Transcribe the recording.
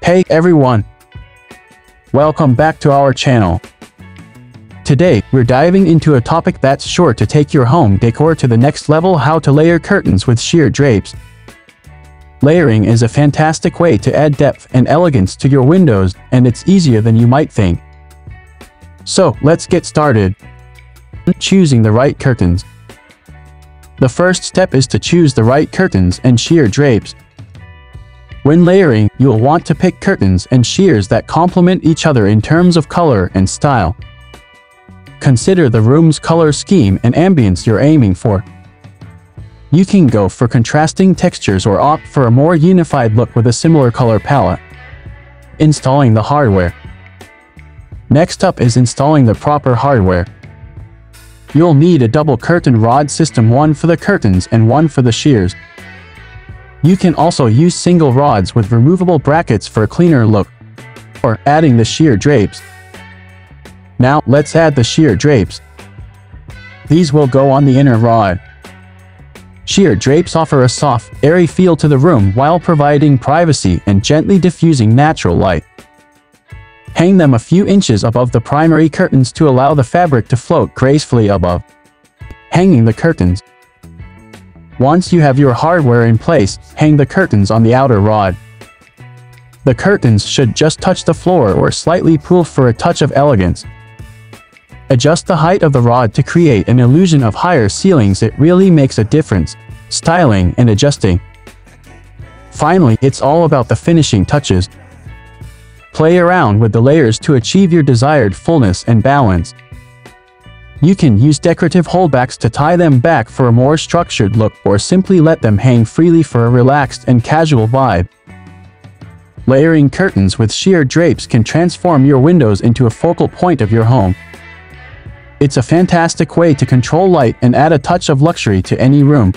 Hey everyone! Welcome back to our channel. Today, we're diving into a topic that's sure to take your home decor to the next level: how to layer curtains with sheer drapes. Layering is a fantastic way to add depth and elegance to your windows, and it's easier than you might think. So, let's get started. Choosing the right curtains. The first step is to choose the right curtains and sheer drapes. When layering, you'll want to pick curtains and sheers that complement each other in terms of color and style. Consider the room's color scheme and ambience you're aiming for. You can go for contrasting textures or opt for a more unified look with a similar color palette. Installing the hardware. Next up is installing the proper hardware. You'll need a double curtain rod system, one for the curtains and one for the sheers. You can also use single rods with removable brackets for a cleaner look, or adding the sheer drapes. Now, let's add the sheer drapes. These will go on the inner rod. Sheer drapes offer a soft, airy feel to the room while providing privacy and gently diffusing natural light. Hang them a few inches above the primary curtains to allow the fabric to float gracefully above. Hanging the curtains. Once you have your hardware in place, hang the curtains on the outer rod. The curtains should just touch the floor or slightly pull for a touch of elegance. Adjust the height of the rod to create an illusion of higher ceilings. It really makes a difference, styling and adjusting. Finally, it's all about the finishing touches. Play around with the layers to achieve your desired fullness and balance. You can use decorative holdbacks to tie them back for a more structured look, or simply let them hang freely for a relaxed and casual vibe. Layering curtains with sheer drapes can transform your windows into a focal point of your home. It's a fantastic way to control light and add a touch of luxury to any room.